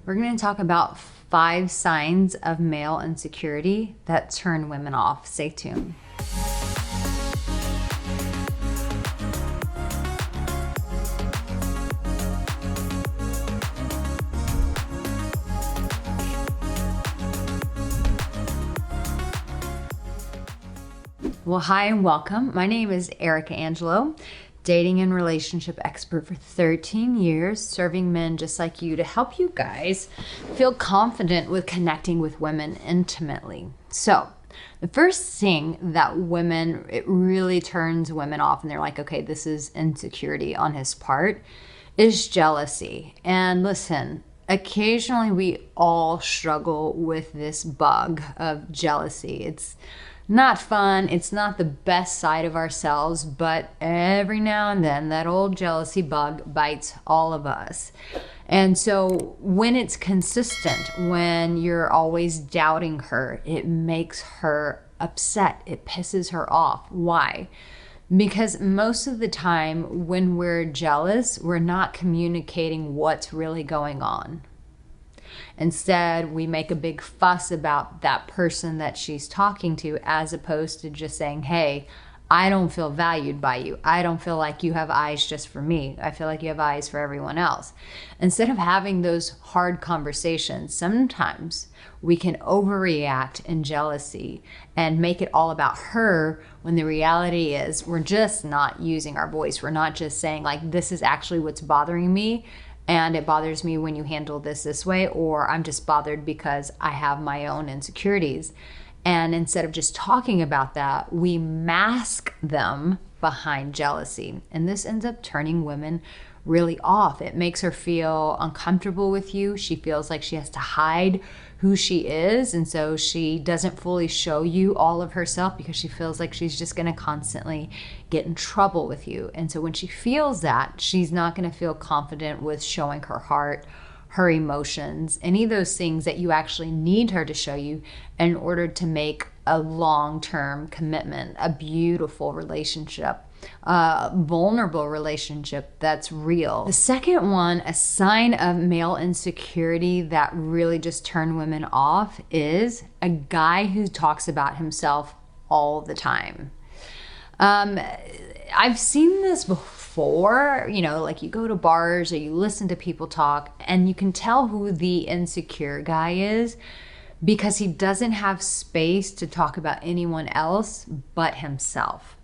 We're going to talk about 5 signs of male insecurity that turn women off. Stay tuned. Well, hi and welcome. My name is Arica Angelo, dating and relationship expert for 13 years, serving men just like you to help you guys feel confident with connecting with women intimately. So the first thing that it really turns women off and they're like, okay, this is insecurity on his part, is jealousy. And listen, occasionally we all struggle with this bug of jealousy. It's not fun. It's not the best side of ourselves, but every now and then that old jealousy bug bites all of us. And so when it's consistent, when you're always doubting her, it makes her upset. It pisses her off. Why? Because most of the time when we're jealous, we're not communicating what's really going on. Instead, we make a big fuss about that person that she's talking to, as opposed to just saying, hey, I don't feel valued by you. I don't feel like you have eyes just for me. I feel like you have eyes for everyone else. Instead of having those hard conversations, sometimes we can overreact in jealousy and make it all about her, when the reality is we're just not using our voice. We're not just saying, like, this is actually what's bothering me, and it bothers me when you handle this way, or I'm just bothered because I have my own insecurities. And instead of just talking about that, we mask them behind jealousy. And this ends up turning women really off. It makes her feel uncomfortable with you. She feels like she has to hide who she is. And so she doesn't fully show you all of herself because she feels like she's just going to constantly get in trouble with you. And so when she feels that, she's not going to feel confident with showing her heart, her emotions, any of those things that you actually need her to show you in order to make a long-term commitment, a beautiful relationship, a vulnerable relationship that's real. The second one, a sign of male insecurity that really just turn women off, is a guy who talks about himself all the time. I've seen this before, like you go to bars or you listen to people talk and you can tell who the insecure guy is because he doesn't have space to talk about anyone else but himself.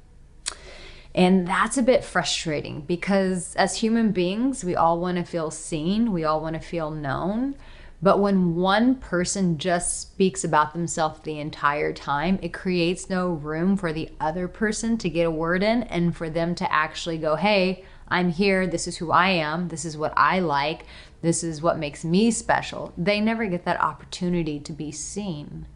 And that's a bit frustrating because as human beings, we all want to feel seen. We all want to feel known. But when one person just speaks about themselves the entire time, it creates no room for the other person to get a word in and for them to actually go, hey, I'm here. This is who I am. This is what I like. This is what makes me special. They never get that opportunity to be seen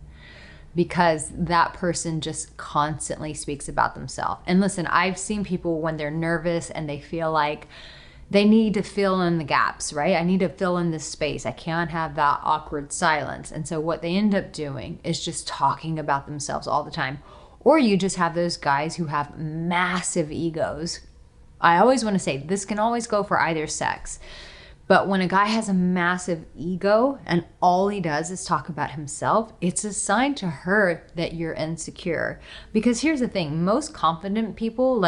because that person just constantly speaks about themselves. And listen, I've seen people when they're nervous and they feel like they need to fill in the gaps, right? I need to fill in this space. I can't have that awkward silence. And so what they end up doing is just talking about themselves all the time. Or you just have those guys who have massive egos. I always want to say this can always go for either sex. But when a guy has a massive ego and all he does is talk about himself, it's a sign to her that you're insecure. Because here's the thing, most confident people,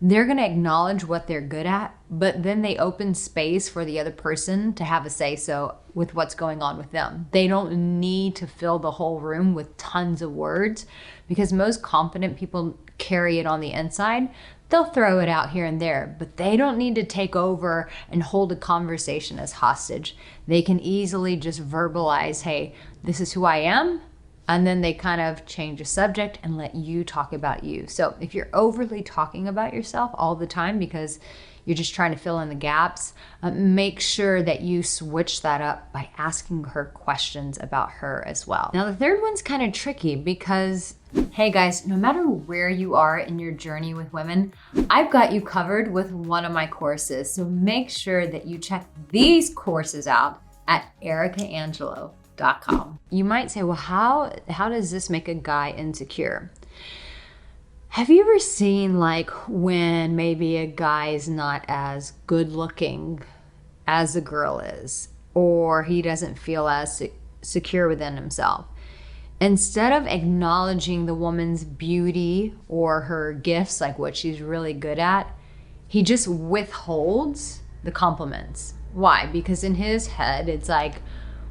they're going to acknowledge what they're good at, but then they open space for the other person to have a say-so with what's going on with them. They don't need to fill the whole room with tons of words because most confident people carry it on the inside. They'll throw it out here and there, but they don't need to take over and hold a conversation as hostage. They can easily just verbalize, hey, this is who I am. And then they kind of change the subject and let you talk about you. So if you're overly talking about yourself all the time because you're just trying to fill in the gaps, make sure that you switch that up by asking her questions about her as well. Now, the third one's kind of tricky because, hey guys, no matter where you are in your journey with women, I've got you covered with one of my courses. So make sure that you check these courses out at aricaangelo.com. You might say, well, how does this make a guy insecure? Have you ever seen when maybe a guy is not as good looking as a girl is or he doesn't feel as secure within himself. Instead of acknowledging the woman's beauty or her gifts, like what she's really good at, he just withholds the compliments. Why? Because in his head, it's like,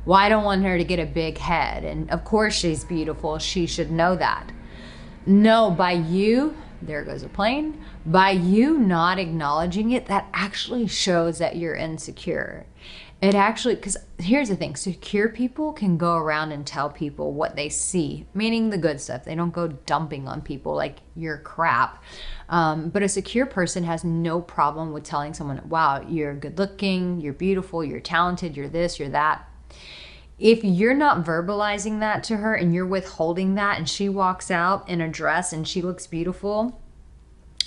well, I don't want her to get a big head. And of course she's beautiful. She should know that. No, by you, there goes a plane, by you not acknowledging it, that actually shows that you're insecure. It actually, because here's the thing, secure people can go around and tell people what they see, meaning the good stuff. They don't go dumping on people like you're crap. But a secure person has no problem with telling someone, wow, you're good looking, you're beautiful, you're talented, you're this, you're that. If you're not verbalizing that to her and you're withholding that, and she walks out in a dress and she looks beautiful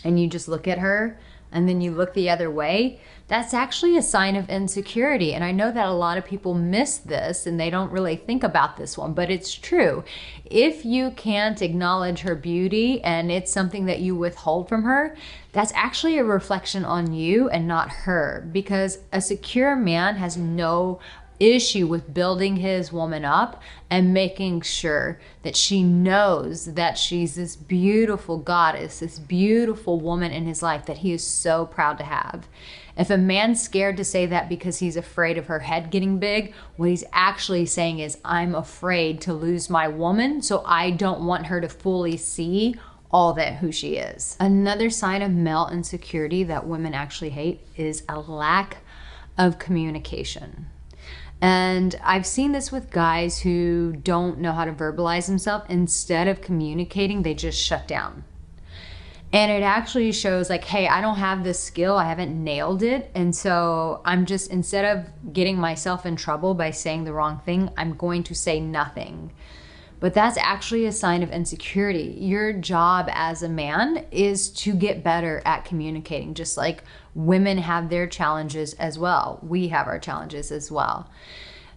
and you just look at her and then you look the other way, that's actually a sign of insecurity. And I know that a lot of people miss this and they don't really think about this one, but it's true. If you can't acknowledge her beauty and it's something that you withhold from her, that's actually a reflection on you and not her, because a secure man has no issue with building his woman up and making sure that she knows that she's this beautiful goddess, this beautiful woman in his life that he is so proud to have. If a man's scared to say that because he's afraid of her head getting big, what he's actually saying is, I'm afraid to lose my woman, so I don't want her to fully see all that who she is. Another sign of male insecurity that women actually hate is a lack of communication. And I've seen this with guys who don't know how to verbalize themselves. Instead of communicating, they just shut down. And it actually shows like, hey, I don't have this skill. I haven't nailed it. And so I'm just, instead of getting myself in trouble by saying the wrong thing, I'm going to say nothing. But that's actually a sign of insecurity. Your job as a man is to get better at communicating, just like women have their challenges as well. We have our challenges as well.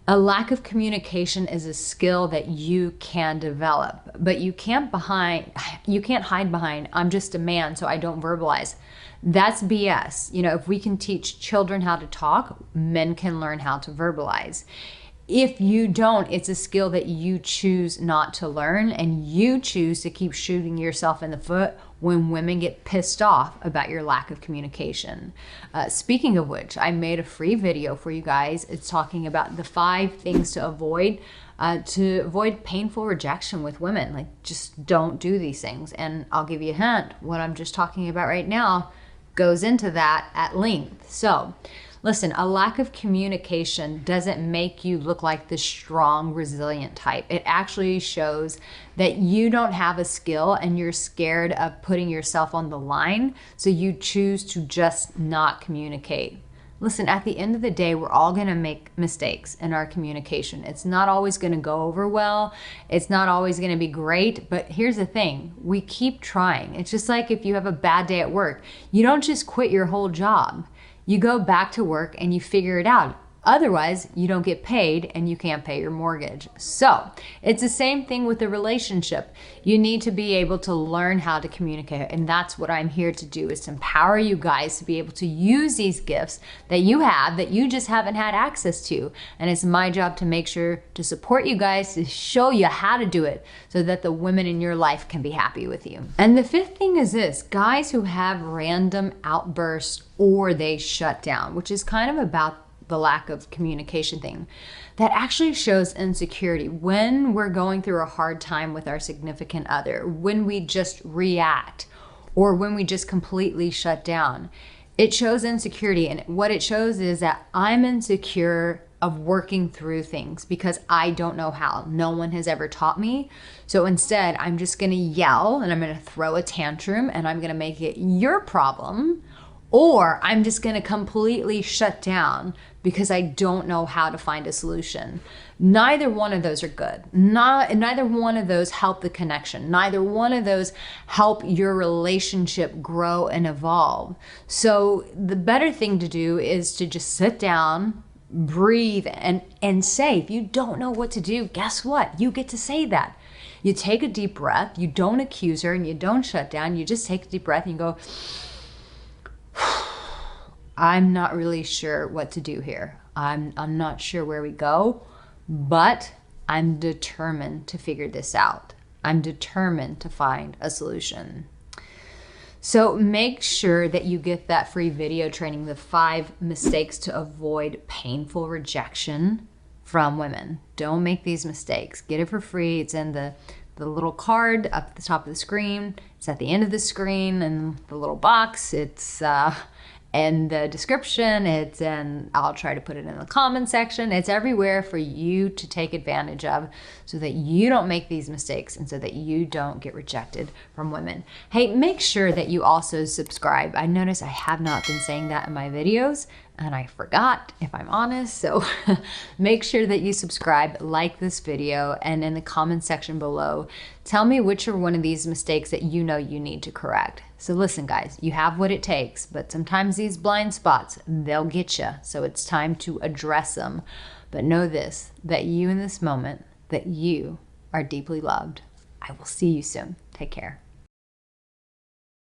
A lack of communication is a skill that you can develop, but you can't hide behind, I'm just a man, so I don't verbalize. That's BS. You know, if we can teach children how to talk, men can learn how to verbalize. If you don't, it's a skill that you choose not to learn, and you choose to keep shooting yourself in the foot when women get pissed off about your lack of communication. Speaking of which, I made a free video for you guys. It's talking about the 5 things to avoid painful rejection with women. Like, just don't do these things. And I'll give you a hint, what I'm just talking about right now goes into that at length. So listen, a lack of communication doesn't make you look like the strong, resilient type. It actually shows that you don't have a skill and you're scared of putting yourself on the line, so you choose to just not communicate. Listen, at the end of the day, we're all gonna make mistakes in our communication. It's not always gonna go over well. It's not always gonna be great, but here's the thing, we keep trying. It's just like if you have a bad day at work, you don't just quit your whole job. You go back to work and you figure it out. Otherwise, you don't get paid and you can't pay your mortgage. So it's the same thing with a relationship. You need to be able to learn how to communicate. And that's what I'm here to do, is to empower you guys to be able to use these gifts that you have that you just haven't had access to. And it's my job to make sure to support you guys, to show you how to do it so that the women in your life can be happy with you. And the 5th thing is this: guys who have random outbursts or they shut down, which is kind of about the lack of communication thing. That actually shows insecurity. When we're going through a hard time with our significant other, when we just react, or when we just completely shut down, it shows insecurity. And what it shows is that I'm insecure of working through things because I don't know how. No one has ever taught me. So instead, I'm just gonna yell and I'm gonna throw a tantrum and I'm gonna make it your problem, or I'm just gonna completely shut down because I don't know how to find a solution. Neither one of those are good. Neither one of those help the connection. Neither one of those help your relationship grow and evolve. So the better thing to do is to just sit down, breathe, and say, if you don't know what to do, guess what? You get to say that. You take a deep breath, you don't accuse her and you don't shut down, you just take a deep breath and you go, I'm not really sure what to do here. I'm not sure where we go, but I'm determined to figure this out. I'm determined to find a solution. So make sure that you get that free video training, the 5 mistakes to avoid painful rejection from women. Don't make these mistakes. Get it for free. It's in the little card up at the top of the screen. It's at the end of the screen in the little box. It's in the description. It's in, I'll try to put it in the comment section. It's everywhere for you to take advantage of so that you don't make these mistakes and so that you don't get rejected from women. Hey, make sure that you also subscribe. I notice I have not been saying that in my videos and I forgot, if I'm honest. So make sure that you subscribe, like this video, and in the comment section below, tell me which are one of these mistakes that you know you need to correct. So listen, guys, you have what it takes, but sometimes these blind spots, they'll get you. So it's time to address them. But know this, that you in this moment, that you are deeply loved. I will see you soon. Take care.